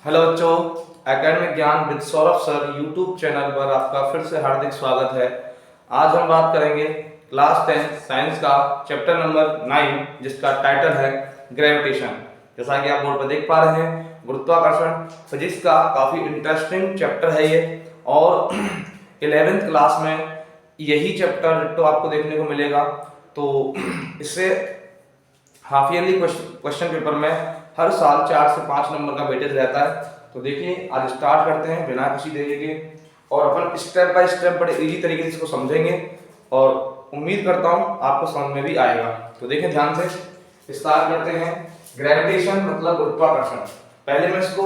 Hello बच्चों, academic ज्ञान with Saurabh sir YouTube channel पर आपका फिर से हार्दिक स्वागत है। आज हम बात करेंगे क्लास 10 साइंस का चैप्टर नंबर 9 जिसका टाइटल है ग्रेविटेशन। जैसा कि आप बोर्ड पर देख पा रहे हैं, गुरुत्वाकर्षण फिजिक्स का काफ़ी इंटरेस्टिंग चैप्टर है ये, और 11th क्लास में यही चैप्टर तो आपको देखने को मिलेगा। तो इससे हाफ ईयरली क्वेश्चन पेपर में हर साल 4 से 5 नंबर का वेटेज रहता है। तो देखिए, आज स्टार्ट करते हैं बिना किसी देरी के, और अपन स्टेप बाय स्टेप बड़े इजी तरीके से इसको समझेंगे, और उम्मीद करता हूँ आपको समझ में भी आएगा। तो देखें ध्यान से, स्टार्ट करते हैं। ग्रेविटेशन मतलब गुरुत्वाकर्षण। पहले मैं इसको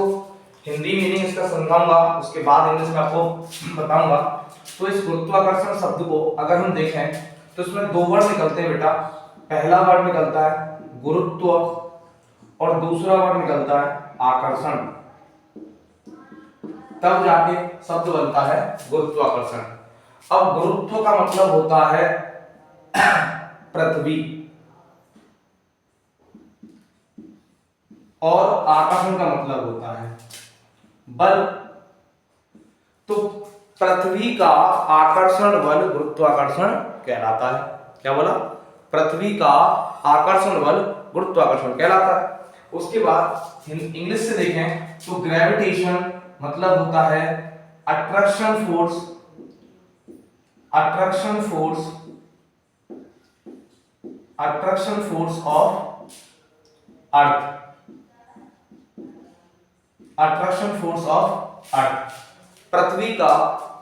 हिंदी मीनिंग इसका समझाऊंगा, उसके बाद इंग्लिश में आपको बताऊंगा। तो इस गुरुत्वाकर्षण शब्द को अगर हम देखें तो इसमें दो वर्ड निकलते हैं बेटा। पहला वर्ड निकलता है गुरुत्व और दूसरा वर्ड निकलता है आकर्षण, तब जाके शब्द बनता है गुरुत्वाकर्षण। अब गुरुत्व का मतलब होता है पृथ्वी, और आकर्षण का मतलब होता है बल। तो पृथ्वी का आकर्षण बल गुरुत्वाकर्षण कहलाता है। क्या बोला? पृथ्वी का आकर्षण बल गुरुत्वाकर्षण कहलाता है। उसके बाद इंग्लिश से देखें तो ग्रेविटेशन मतलब होता है attraction force, attraction force, attraction force of earth, attraction force of earth. पृथ्वी का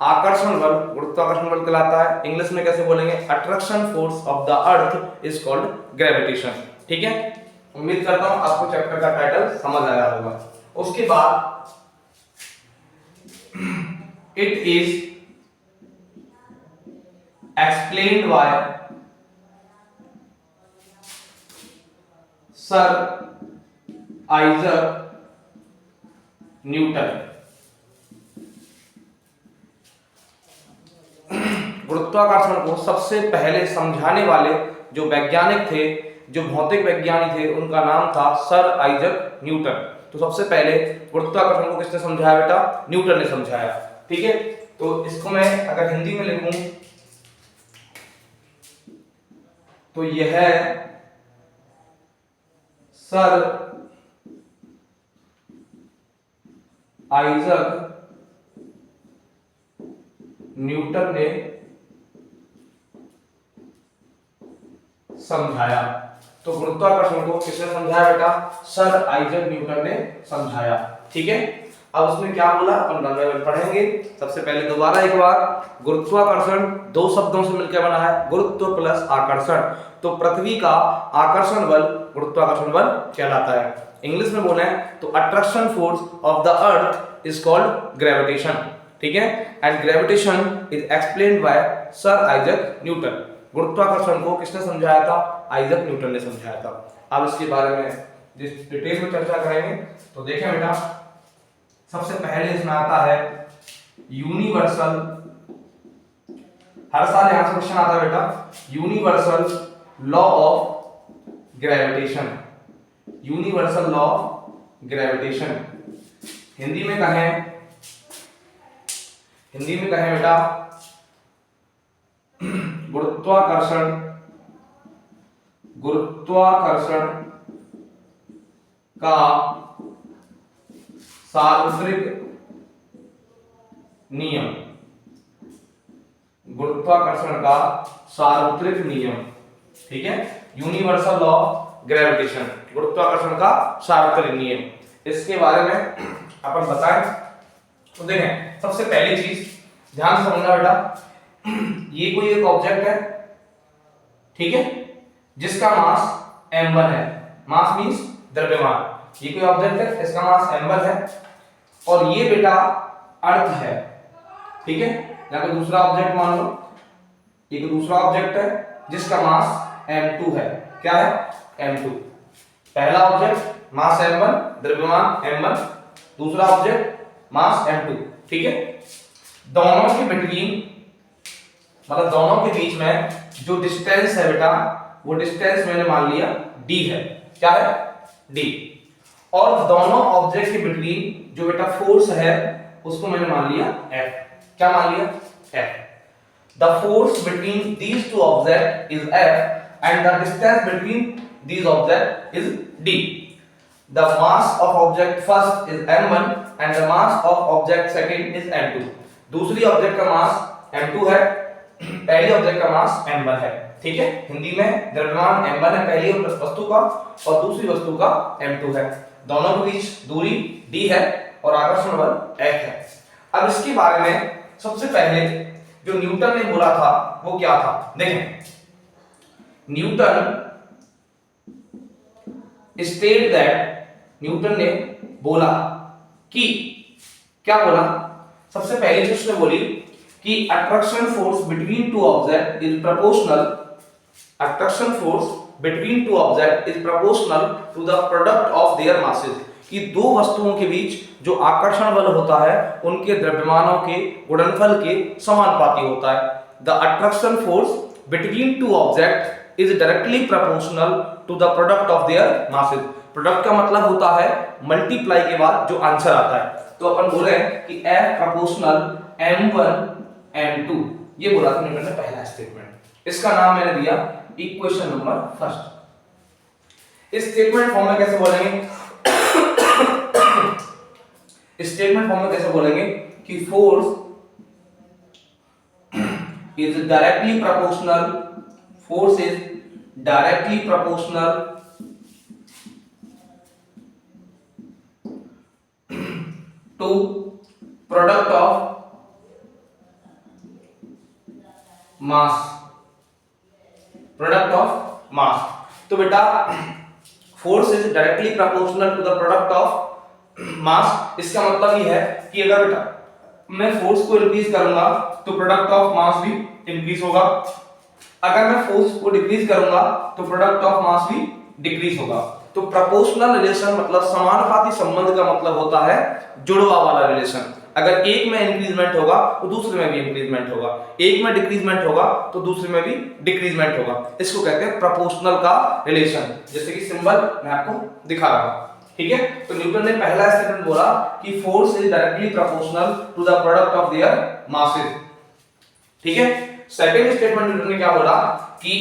आकर्षण बल गुरुत्वाकर्षण बल कहलाता है। इंग्लिश में कैसे बोलेंगे? Attraction force of the earth is called gravitation. ठीक है, उम्मीद करता हूं आपको चैप्टर का टाइटल समझ आया होगा। उसके बाद it is explained bye sir Isaac Newton. गुरुत्वाकर्षण को सबसे पहले समझाने वाले जो वैज्ञानिक थे, जो भौतिक वैज्ञानिक थे, उनका नाम था सर आइजक न्यूटन। तो सबसे पहले गुरुत्वाकर्षण को किसने समझाया बेटा? न्यूटन ने समझाया। ठीक है, तो इसको मैं अगर हिंदी में लिखूं तो यह सर आइजक न्यूटन ने समझाया। तो गुरुत्वाकर्षण को किसने समझाया बेटा? सर आइजक न्यूटन ने समझाया। ठीक है, अब उसने क्या बोला अपन रंग में पढ़ेंगे। सबसे पहले दोबारा एक बार, गुरुत्वाकर्षण दो शब्दों से मिलकर बना है, गुरुत्व प्लस आकर्षण। तो पृथ्वी का आकर्षण बल गुरुत्वाकर्षण बल कहलाता है। इंग्लिश में बोले तो attraction force of the earth is called gravitation. ठीक है, and gravitation is explained bye sir Isaac Newton. गुरुत्वाकर्षण को किसने समझाया था? आइजक न्यूटन ने समझाया था। अब इसके बारे में जिस डिटेल में चर्चा करेंगे तो देखें बेटा, सबसे पहले इसमें आता है यूनिवर्सल। हर साल यहां से क्वेश्चन आता है बेटा, universal law of gravitation, universal law of gravitation. Hindi में कहें, हिंदी में कहें बेटा गुरुत्वाकर्षण, गुरुत्वाकर्षण का सार्वत्रिक नियम, गुरुत्वाकर्षण का सार्वत्रिक नियम। ठीक है, यूनिवर्सल लॉ ऑफ ग्रेविटेशन, गुरुत्वाकर्षण का सार्वत्रिक नियम। इसके बारे में अपन बताएं तो देखें, सबसे पहली चीज ध्यान से समझना बेटा, ये कोई एक ऑब्जेक्ट है, ठीक है, जिसका मास m1 है। मास मींस द्रव्यमान। ये कोई ऑब्जेक्ट है, इसका मास m1 है, और ये बेटा अर्थ है। ठीक है, या कोई दूसरा ऑब्जेक्ट मान लो, एक दूसरा ऑब्जेक्ट है जिसका मास m2 है। क्या है? m2। पहला ऑब्जेक्ट मास m1, द्रव्यमान m1, दूसरा ऑब्जेक्ट मास m2। ठीक है, दोनों के बिटवीन, मतलब दोनों के बीच में जो डिस्टेंस है बेटा, वो डिस्टेंस मैंने मान लिया d है। क्या है? d। और दोनों ऑब्जेक्ट के बिटवीन जो बेटा फोर्स है उसको मैंने मान लिया F। क्या मान लिया? F। The force between these two objects is F and the distance between these objects is D. The mass of object first is m1 and the mass of object second is m2। दूसरी object का मास m2 है, पहली object का मास m1 है। ठीक है, हिंदी में द्रव्यमान m1 है पहली वस्तु का और दूसरी वस्तु का m2 है। दोनों के बीच दूरी d है और आकर्षण बल F है। अब इसके बारे में सबसे पहले जो न्यूटन ने बोला था वो क्या था? देखें, न्यूटन स्टेट दैट, न्यूटन ने बोला कि, क्या बोला? सबसे पहली चीज उसने बोली कि attraction force between two object is proportional, attraction force between two object is proportional to the product of their masses, कि दो वस्तुओं के बीच जो आकर्षण बल होता है उनके द्रव्यमानों के गुणनफल के समानुपाती होता है। The attraction force between two object is directly proportional to the product of their masses. Product का मतलब होता है मल्टीप्लाई के बाद जो आंसर आता है। तो अपन बोले कि F प्रोपोर्शनल m1 m2, ये बोला था न्यूटन ने पहला स्टेटमेंट। इसका नाम मैंने दिया इक्वेशन नंबर फर्स्ट। इस स्टेटमेंट फॉर्म में कैसे बोलेंगे? स्टेटमेंट फॉर्म में कैसे बोलेंगे कि force is directly proportional, force is directly proportional to product of mass, product of mass. तो बेटा force is directly proportional to the product of mass, इसका मतलब ये है कि अगर बेटा मैं फोर्स को इंक्रीज करूंगा तो प्रोडक्ट ऑफ मास भी इंक्रीज होगा, अगर मैं फोर्स को डिक्रीज करूंगा तो प्रोडक्ट ऑफ मास भी डिक्रीज होगा। तो प्रोपोर्शनल रिलेशन मतलब समानुपाती संबंध का मतलब होता है जुड़वा वाला रिलेशन। अगर एक में इंक्रीजमेंट होगा तो दूसरे में भी इंक्रीजमेंट होगा, एक में डिक्रीजमेंट होगा तो दूसरे में भी डिक्रीजमेंट होगा। इसको कहते हैं प्रोपोर्शनल का रिलेशन, जैसे कि सिंबल मैं आपको दिखा रहा हूं। ठीक है, तो न्यूटन ने पहला स्टेटमेंट बोला कि force is directly proportional to the product of their masses. ठीक है, सेकंड स्टेटमेंट न्यूटन ने क्या बोला कि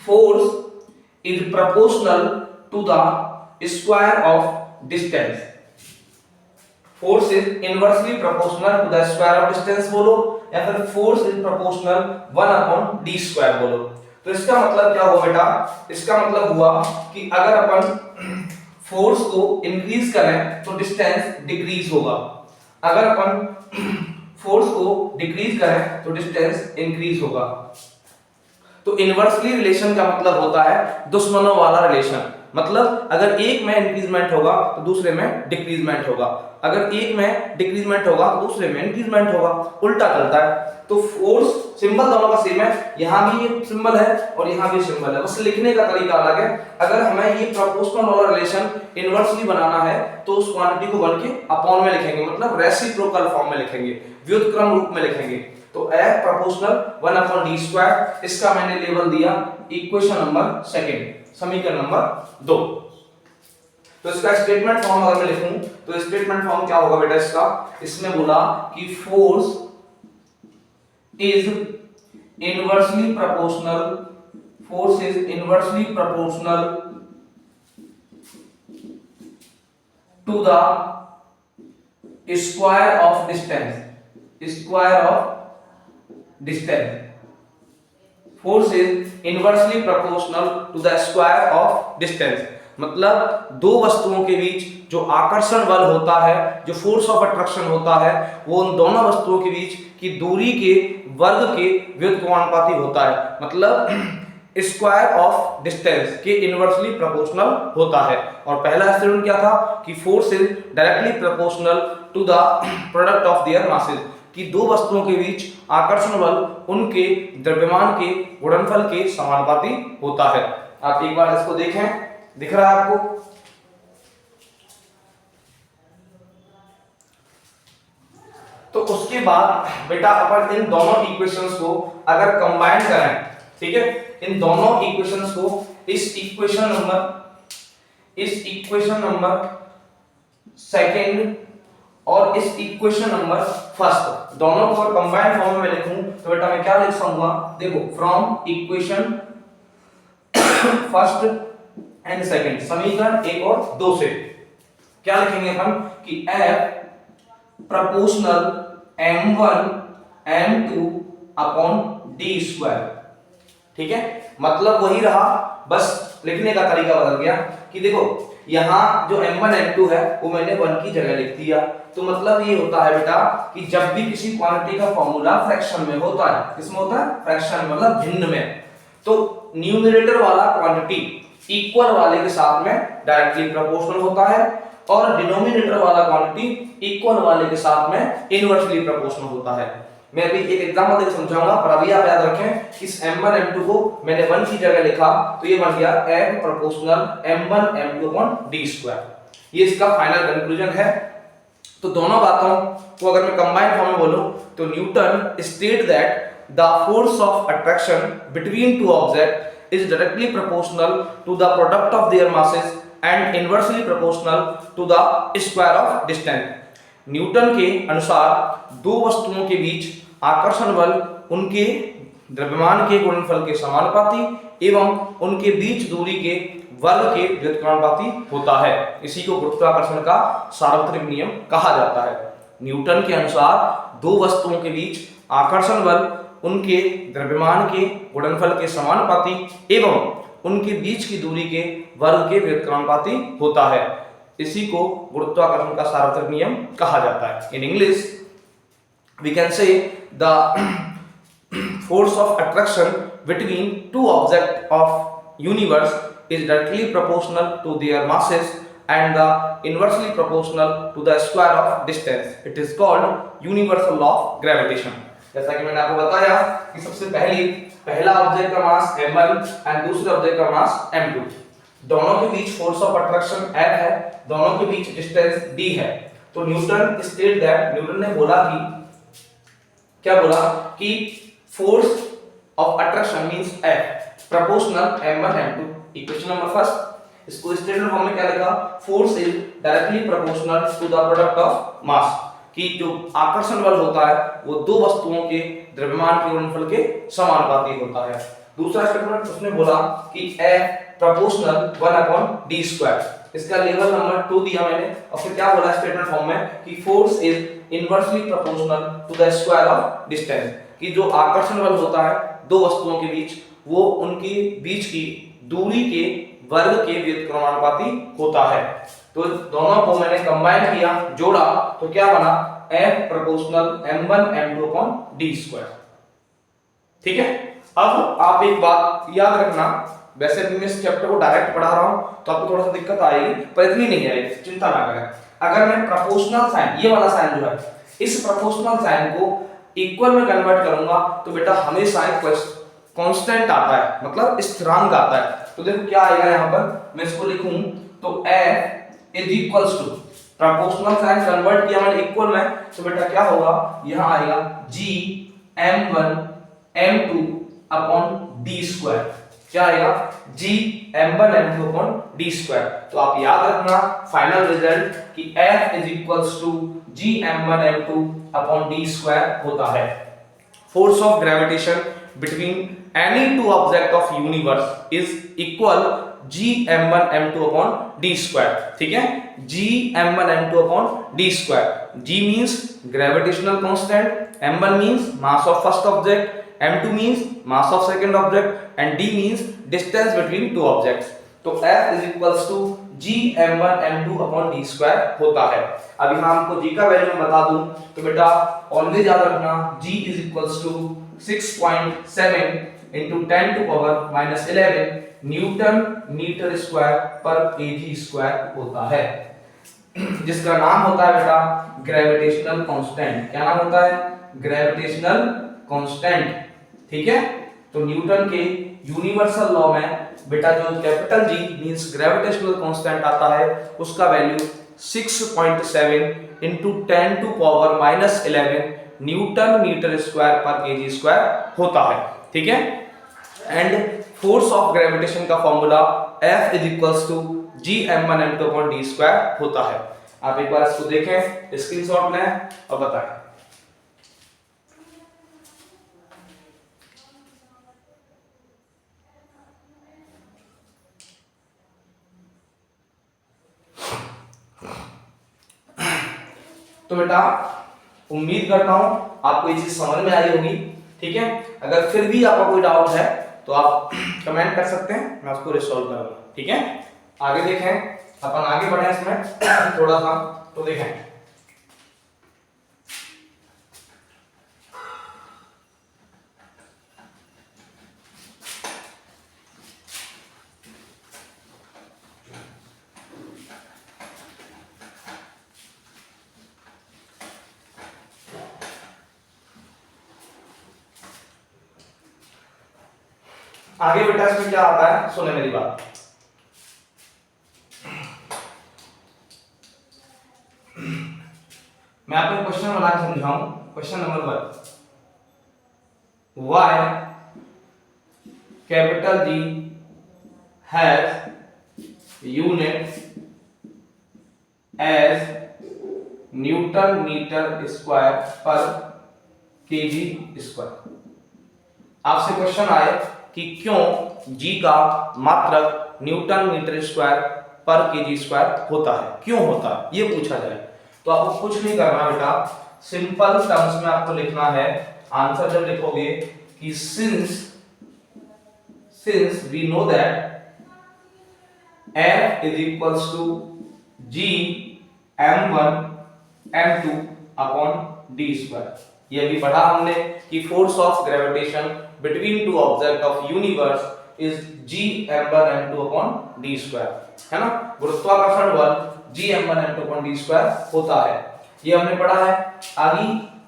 force is proportional to the square of distance. Force is inversely proportional to the square of distance बोलो, या फिर फोर्स इज प्रोपोर्शनल 1/d² बोलो। तो इसका मतलब क्या हुआ बेटा? इसका मतलब हुआ कि अगर अपन फोर्स को इंक्रीज करें तो डिस्टेंस डिक्रीज होगा, अगर अपन फोर्स को डिक्रीज करें तो डिस्टेंस इंक्रीज होगा। तो इनवर्सली रिलेशन का मतलब होता है दुश्मनों वाला रिलेशन, मतलब अगर एक में इंक्रीजमेंट होगा तो दूसरे में डिक्रीजमेंट होगा, अगर एक में डिक्रीजमेंट होगा तो दूसरे में इंक्रीजमेंट होगा, उल्टा चलता है। तो फोर्स सिंबल दोनों का सेम है, यहां भी ये सिंबल है और यहां भी सिंबल है, बस लिखने का तरीका अलग है। अगर हमें ये प्रोपोर्शनल वाला रिलेशन इनवर्सली बनाना है तो उस क्वांटिटी को बन के अपॉन में लिखेंगे, मतलब रेसिप्रोकल फॉर्म में लिखेंगे, व्युत्क्रम रूप में लिखेंगे। तो F प्रोपोर्शनल 1/d², इसका मैंने लेबल दिया इक्वेशन नंबर सेकंड, समीकरण नंबर 2। तो इसका स्टेटमेंट फॉर्म अगर मैं लिखूं तो स्टेटमेंट फॉर्म क्या होगा बेटा इसका? इसमें बोला कि force is inversely proportional, force is inversely proportional to the square of distance, square of distance. Force is inversely proportional to the square of distance, मतलब दो वस्तुओं के बीच जो आकर्षण बल होता है, जो फोर्स ऑफ अट्रैक्शन होता है, वो उन दोनों वस्तुओं के बीच की दूरी के वर्ग के व्युत्क्रमानुपाती होता है, मतलब स्क्वायर ऑफ डिस्टेंस के इनवर्सली प्रोपोर्शनल होता है। और पहला स्टेटमेंट क्या था कि force is directly proportional to the product of their masses, कि दो वस्तुओं के बीच आकर्षण बल उनके द्रव्यमान के गुणनफल के समानुपाती होता है। आप एक बार इसको देखें, दिख रहा है आपको? तो उसके बाद बेटा अपन इन दोनों इक्वेशंस को अगर कंबाइन करें, ठीक है, इन दोनों इक्वेशंस को इस इक्वेशन नंबर सेकेंड और इस इक्वेशन नंबर फर्स्ट, दोनों को अगर कंबाइंड फॉर्म में लिखूं तो बेटा मैं क्या लिख सकूंगा, देखो from equation first and second, समीकरण 1 और 2 से क्या लिखेंगे हम कि f proportional m1 m2 upon d square. ठीक है, मतलब वही रहा, बस लिखने का तरीका बदल गया कि देखो यहाँ जो m1 m2 है वो मैंने 1 की जगह लिख दिया। तो मतलब ये होता है बेटा कि जब भी किसी क्वांटिटी का फॉर्मूला फ्रैक्शन में होता है, किसमें होता है, फ्रैक्शन मतलब भिन्न में, तो न्यूमरेटर वाला क्वांटिटी इक्वल वाले के साथ में डायरेक्टली प्रोपोर्शनल होता है और डिनोमिनेटर वाला क्वांटिटी इक्वल वाले के साथ में इनवर्सली प्रोपोर्शनल होता है। मैं अभी एक एग्जांपल देकर समझाऊंगा, पर अभी आप याद रखें इस m1 m2 को मैंने 1 की जगह लिखा तो ये बन गया f proportional m1 m2 upon d square. ये इसका फाइनल कंक्लूजन है। तो दोनों बातों को अगर मैं कंबाइन फॉर्म में बोलूं तो Newton state that the force of attraction between two object is directly proportional to the product of their masses and inversely proportional to the square of distance. Newton के अनुसार दो वस्तुओं के बीच आकर्षण बल उनके द्रव्यमान के गुणनफल के समानुपाती एवं उनके बीच दूरी के वर्ग के व्युत्क्रमानुपाती होता है। इसी को गुरुत्वाकर्षण का सार्वत्रिक नियम कहा जाता है। न्यूटन के अनुसार दो वस्तुओं के बीच आकर्षण बल उनके द्रव्यमान के गुणनफल के समानुपाती एवं उनके बीच की दूरी के वर्ग के व्युत्क्रमानुपाती होता है। इसी को गुरुत्वाकर्षण का सार्वत्रिक नियम कहा जाता है। In English we can say the force of attraction between two object of universe is directly proportional to their masses and the inversely proportional to the square of distance. It is called universal law of gravitation. जैसा कि मैंने आपको बताया कि सबसे पहला object का मास m1 and दूसरे ऑब्जेक्ट का मास m2, दोनों के बीच फोर्स ऑफ अट्रैक्शन f है, दोनों के बीच डिस्टेंस d है। तो न्यूटन स्टेट दैट, न्यूटन ने बोला कि क्या बोला कि force of attraction means f proportional m1 m2। Equation number first, इसको स्टैंडर्ड फॉर्म में क्या लिखा, force is directly proportional to the product of mass, कि जो आकर्षण बल होता है वो दो वस्तुओं के द्रव्यमान के गुणनफल के समानुपाती होता है। दूसरा स्टेटमेंट उसने बोला कि F proportional 1 upon d square, इसका लेवल नंबर 2 दिया मैंने, और फिर क्या बोला स्टेटमेंट फॉर्म में कि force is inversely proportional to the square of distance, कि जो आकर्षण बल होता है दो वस्तुओं के बीच वो उनके बीच की दूरी के वर्ग के व्युत्क्रमानुपाती होता है। तो दोनों को मैंने कंबाइन किया, जोड़ा, तो क्या बना F proportional m1 m2 upon d square. ठीक है, अब आप एक बात याद रखना, वैसे भी मैं इस चैप्टर को डायरेक्ट पढ़ा रहा हूं तो आपको थोड़ा सा दिक्कत आएगी, पर इतनी नहीं आएगी, चिंता ना करें। अगर मैं प्रोपोर्शनल साइन, ये वाला साइन जो है, इस प्रोपोर्शनल साइन को इक्वल में कन्वर्ट करूंगा तो बेटा हमेशा एक कांस्टेंट आता है, मतलब स्थिरांक आता है। तो देखो क्या आएगा, यहाँ पर मैं इसको लिखूं तो f is equals to, proportional sign convert किया मैंने इक्वल में, तो बेटा क्या होगा, यहाँ आएगा g m1 m2 upon d square. क्या आएगा, g m1 m2 upon d square. तो आप याद रखना फाइनल रिजल्ट कि f is equals to g m1 m2 upon d square होता है। Force of gravitation between any two object of universe is equal g m1 m2 upon d square। ठीक है, g m1 m2 upon d square। g means gravitational constant, m1 means mass of first object, m2 means mass of second object and d means distance between two objects। तो f is equals to g m1 m2 upon d square होता है। अब यहाँ हमको g का value बता दूं तो बेटा ऑलवेज याद रखना g is equals to 6.7 into 10 to power minus 11 newton metre square पर केजी स्क्वायर होता है, जिसका नाम होता है बेटा ग्रेविटेशनल कांस्टेंट। क्या नाम होता है, ग्रेविटेशनल कांस्टेंट। ठीक है, तो न्यूटन के यूनिवर्सल लॉ में बेटा जो capital G means gravitational constant आता है उसका value 6.7 into 10 to power minus 11 newton metre square पर केजी स्क्वायर होता है। ठीक है, एंड फोर्स ऑफ ग्रेविटेशन का formula F is equals to g m1 m2 upon d square होता है। आप एक बार इसको देखें, स्क्रीनशॉट लें और बताएं। तो बेटा उम्मीद करता हूं आपको ये चीज समझ में आई होगी, ठीक है। अगर फिर भी आपका कोई डाउट है तो आप कमेंट कर सकते हैं, मैं उसको रिसॉल्व करूंगा, ठीक है। आगे देखें, अपन आगे बढ़े इसमें थोड़ा सा, तो देखें आगे बेटा इसमें क्या आता है, सुने मेरी बात। मैं आपको क्वेश्चन बना के समझाऊं। Question number 1, why capital G has unit as newton metre square पर केजी स्क्वायर। आपसे क्वेश्चन आए कि क्यों जी का मात्रक न्यूटन मीटर स्क्वायर पर केजी स्क्वायर होता है, क्यों होता है, ये पूछा जाए। तो आपको कुछ नहीं करना बेटा, सिंपल टर्म्स में आपको लिखना है आंसर। जब लिखोगे कि since we know that F is equals to G m1 m2 upon d square. ये भी पढ़ा हमने कि force of gravitation between two object of universe is G m1 m2 upon d square, है ना। गुरुत्वाकर्षण बल G m1 m2 upon d square होता है, ये हमने पढ़ा है।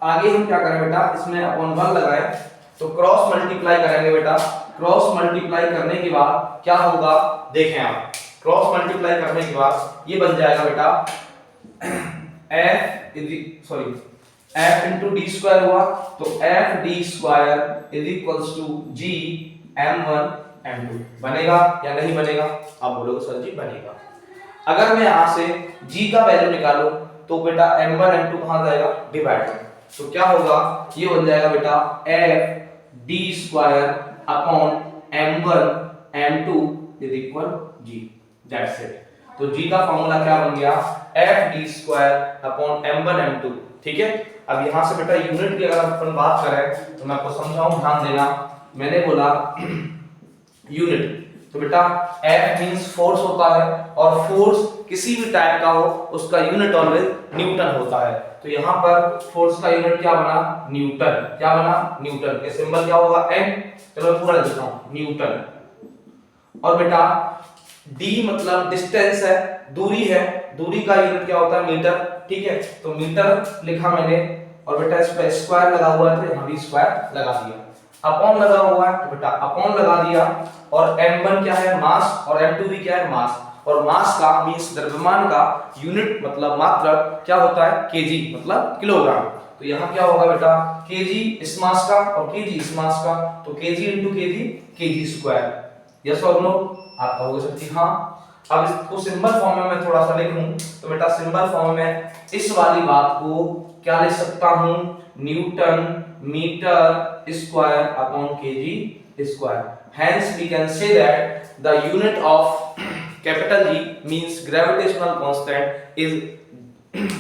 आगे हम क्या करें बेटा, इसमें अपॉन 1 लगाएं तो क्रॉस मल्टीप्लाई करेंगे बेटा। क्रॉस मल्टीप्लाई करने के बाद क्या होगा, देखें आप, क्रॉस मल्टीप्लाई करने के बाद ये बन जाएगा बेटा f इंटू डी स्क्वायर हुआ, तो f d square is equals to G m1 m2 बनेगा या नहीं बनेगा। आप बोलोगे सर जी बनेगा। अगर मैं यहां से G का वैल्यू निकालूं तो बेटा m1 m2 कहां जाएगा, डिवाइड में, तो क्या होगा, ये बन जाएगा बेटा f d square upon m1 m2 is equal G, that's it. तो G का फॉर्मूला क्या बन गया, f d square upon m1 m2, ठीक है। अब यहां से बेटा यूनिट की अगर अपन बात करें तो मैं आपको समझाऊं, ध्यान देना। मैंने बोला यूनिट, तो बेटा F मींस फोर्स होता है, और फोर्स किसी भी टाइप का हो उसका यूनिट ऑलवेज न्यूटन होता है। तो यहाँ पर फोर्स का यूनिट क्या बना, न्यूटन। क्या बना, न्यूटन। के सिंबल क्या होगा, N। चलो मैं पूरा लिखता हूं, न्यूटन। और बेटा d मतलब डिस्टेंस है, दूरी है, दूरी का यूनिट क्या होता है, मीटर, ठीक है। तो मीटर लिखा मैंने, और बेटा इस पे स्क्वायर लगा हुआ है तो यहां भी स्क्वायर लगा दिया। अपॉन लगा हुआ है तो बेटा अपॉन लगा दिया। और m1 क्या है, मास, और m2 भी क्या है, मास। और मास का मींस द्रव्यमान का यूनिट मतलब मात्रक क्या होता है, केजी मतलब किलोग्राम। तो यहाँ क्या होगा बेटा, केजी इस मास का और केजी इस मास का, तो KG into KG, KG square. Yes और नो, आप कहोगे सर जी हाँ। अब इसको सिंबल फॉर्म में मैं थोड़ा सा लिख लूं, तो बेटा सिंबल फॉर्म में इस वाली बात को क्या लिख सकता हूं, newton metre square upon KG square. Hence we can say that the unit of capital G means gravitational constant is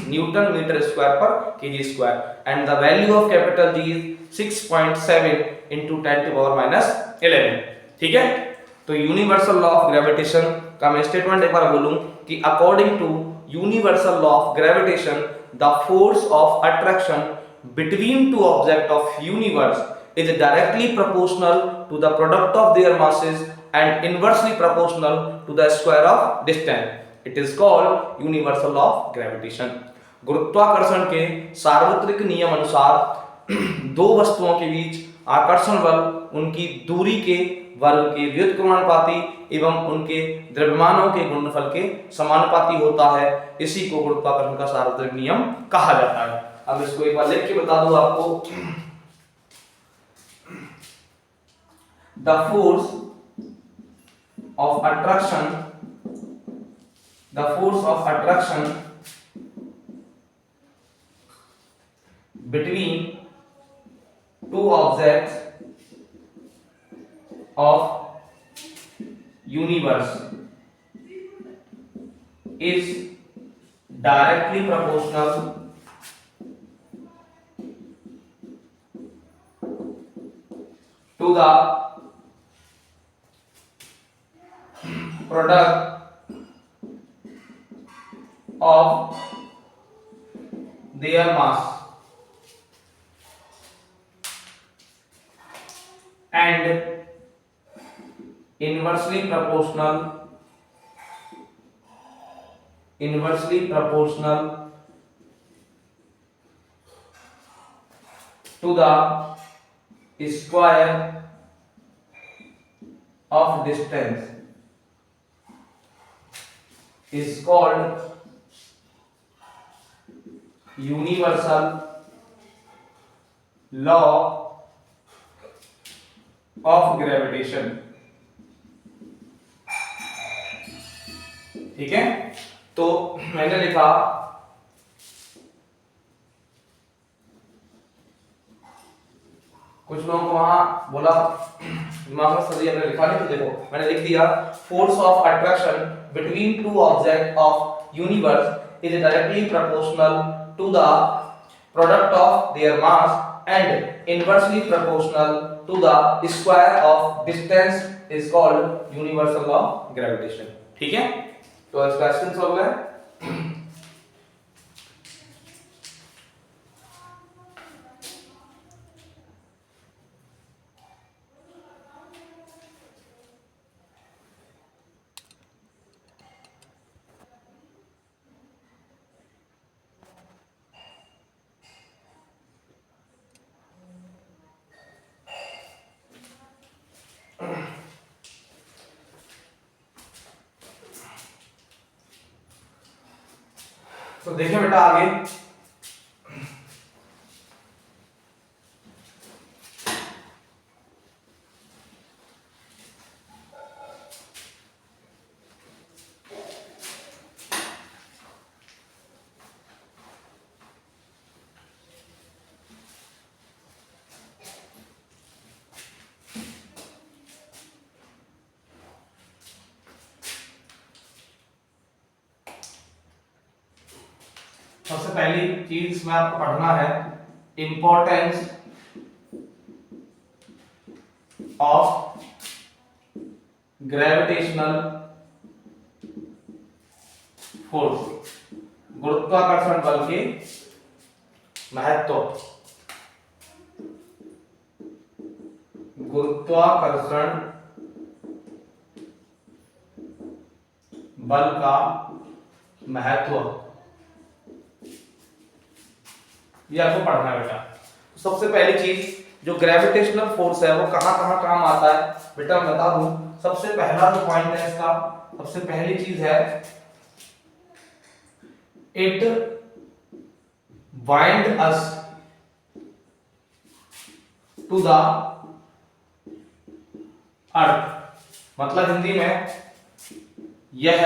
Newton meter square per kg square, and the value of capital G is 6.7 into 10 to power minus 11, ठीक है। तो universal law of gravitation का मैं statement एक बार बोलूं कि according to universal law of gravitation the force of attraction between two objects of universe is directly proportional to the product of their masses and inversely proportional to the square of distance. It is called universal law of gravitation. गुरुत्वाकर्षण के सार्वत्रिक नियम अनुसार दो वस्तुओं के बीच आकर्षण बल उनकी दूरी के वर्ग के व्युत्क्रमानुपाती एवं उनके द्रव्यमानों के गुणनफल के समानुपाती होता है। इसी को गुरुत्वाकर्षण का सार्वत्रिक नियम कहा जाता है। अब इसको एक बार लिख के बता दूं आपको, the force of attraction between two objects of universe is directly proportional to the product of their mass and inversely proportional to the square of distance is called universal law of gravitation। ठीक है, तो मैंने लिखा कुछ लोगों को वहां बोला दिमाग में सही हमने लिखा नहीं, तो देखो मैंने लिख दिया force of attraction between two object of universe is directly proportional to the product of their mass and inversely proportional to the square of distance is called universal law of gravitation. ठीक है, तो इसका question solve है। तो देखिए बेटा आगे सबसे पहली चीज इसमें आपको पढ़ना है इंपॉर्टेंस ऑफ ग्रेविटेशनल फोर्स, गुरुत्वाकर्षण बल के महत्व। गुरुत्वाकर्षण बल का महत्व ये आपको पढ़ना है बेटा। तो सबसे पहली चीज जो ग्रेविटेशनल फोर्स है वो कहां कहां काम आता है बेटा मैं बता दूं। सबसे पहला जो पॉइंट है इसका, सबसे पहली चीज है it bind us to the earth. मतलब हिंदी में यह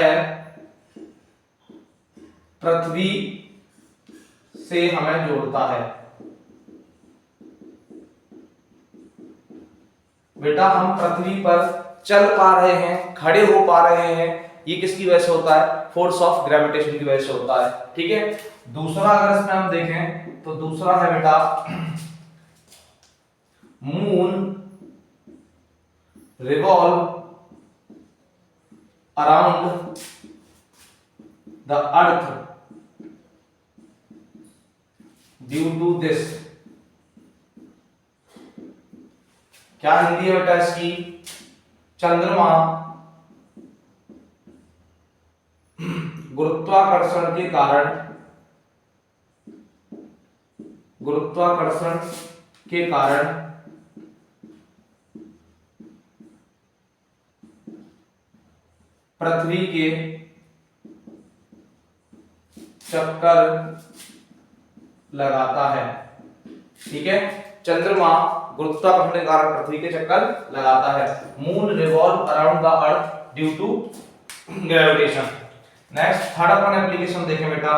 पृथ्वी से हमें जोड़ता है। बेटा हम पृथ्वी पर चल पा रहे हैं, खड़े हो पा रहे हैं, ये किसकी वजह से होता है? फोर्स ऑफ ग्रेविटेशन की वजह से होता है। ठीक है, दूसरा अगर इसमें हम देखें तो दूसरा है बेटा moon revolve around the earth due to this. क्या हिंदी है बेटा इसकी? चंद्रमा गुरुत्वाकर्षण के कारण पृथ्वी के चक्कर लगाता है। ठीक है, चंद्रमा गुरुत्वाकर्षण के कारण पृथ्वी के चक्कर लगाता है। Moon revolve around the earth due to gravitation. Next third अपन एप्लीकेशन देखें बेटा,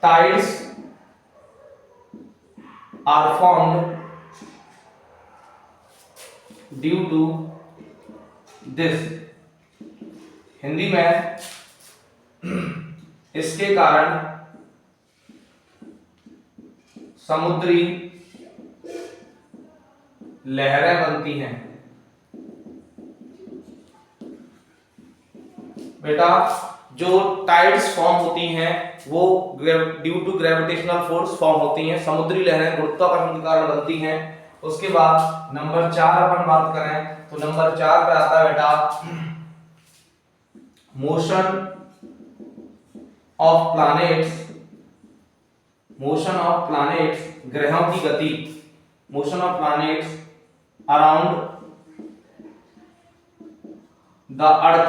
tides are formed due to this। Hindi में इसके कारण समुद्री लहरें बनती हैं। बेटा जो टाइड्स फॉर्म होती हैं वो due to gravitational force form होती हैं, समुद्री लहरें गुरुत्वाकर्षण के कारण बनती हैं। उसके बाद नंबर 4 अपन बात करें तो नंबर 4 पे आता है बेटा motion of planets, motion of planets ग्रहों की गति, motion of planets around the earth,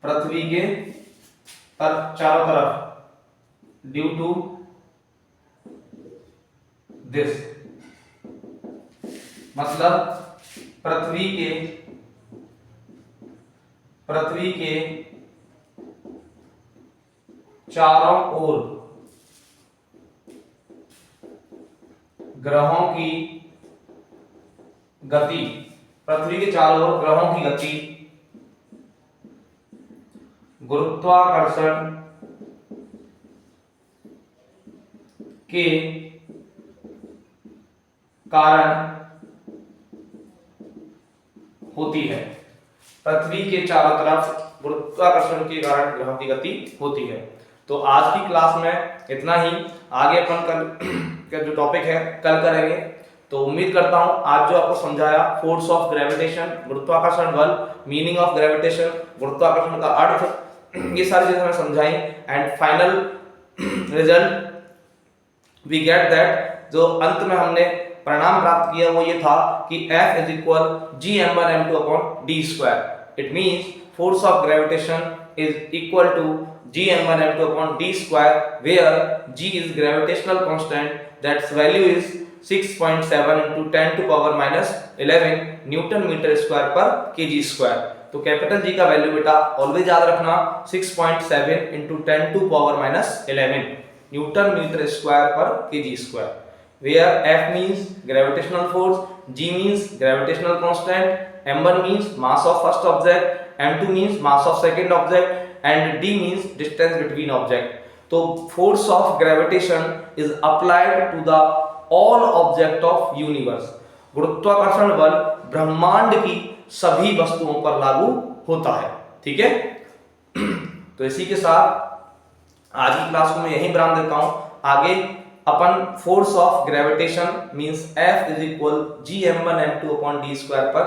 पृथ्वी के चारों तरफ, ड्यू टू दिस, मतलब पृथ्वी के चारों ओर ग्रहों की गति, पृथ्वी के चारों ओर ग्रहों की गति गुरुत्वाकर्षण के कारण होती है। पृथ्वी के चारों तरफ गुरुत्वाकर्षण के कारण ग्रहों की गति होती है। तो आज की क्लास में इतना ही, आगे अपन कल का जो टॉपिक है कल करेंगे। तो उम्मीद करता हूं आज जो आपको समझाया, फोर्स ऑफ ग्रेविटेशन, गुरुत्वाकर्षण बल, मीनिंग ऑफ ग्रेविटेशन, गुरुत्वाकर्षण का अर्थ, ये सारी चीजें हमें समझाई। And final result we get that, जो अंत में हमने परिणाम प्राप्त किया वो ये था कि F is equal Gm1m2 upon d²। It means force of gravitation is equal to Gm1m2 upon d², where G is gravitational constant, that's value is 6.7 into 10 to power minus 11 newton metre square पर kg²। तो capital G का value बेटा always याद रखना 6.7 into 10 to power minus 11 newton metre square पर kg², where F means gravitational force, G means gravitational constant, m1 means mass of first object, m2 means mass of second object, and d means distance between object। तो force of gravitation is applied to the all object of universe। गुरुत्वाकर्षण बल ब्रह्मांड की सभी वस्तुओं पर लागू होता है। ठीक है, तो इसी के साथ आज की क्लास को मैं यहीं विराम देता हूं। आगे अपन force of gravitation means F is equal Gm1m2 upon d² पर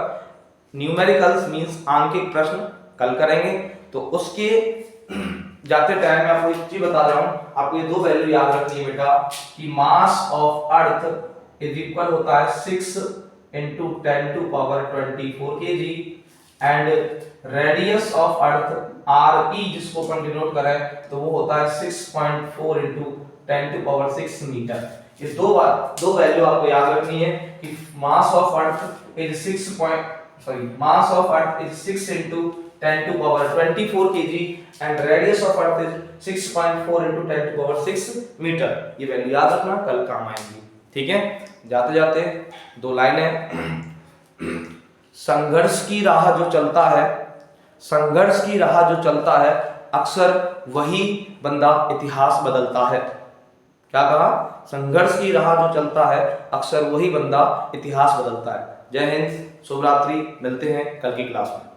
न्यूमेरिकल्स मींस आंकिक प्रश्न कल करेंगे। तो उसके जाते टाइम मैं आपको एक चीज बता रहा हूं, आपको ये दो वैल्यू याद रखनी है बेटा कि mass of earth is equal होता है 6 into 10 to power 24 kg and radius of earth RE जिसको अपन डिनोट करें तो वो होता है 6.4 into 10 to power 6 मीटर। ये दो वैल्यू आपको याद रखनी है कि mass of earth is 6 into 10 to power 24 kg and radius of earth is 6.4 into 10 to power 6 metre. ये वैल्यू याद रखना, कल काम आएंगी। ठीक है, जाते जाते दो लाइनें। संघर्ष की राह जो चलता है, संघर्ष की राह जो चलता है अक्सर वही बंदा इतिहास बदलता है। क्या कहा? संघर्ष की राह जो चलता है अक्सर वही बंदा इतिहास बदलता है। जय हिंद, शुभ रात्रि, मिलते हैं कल की क्लास में।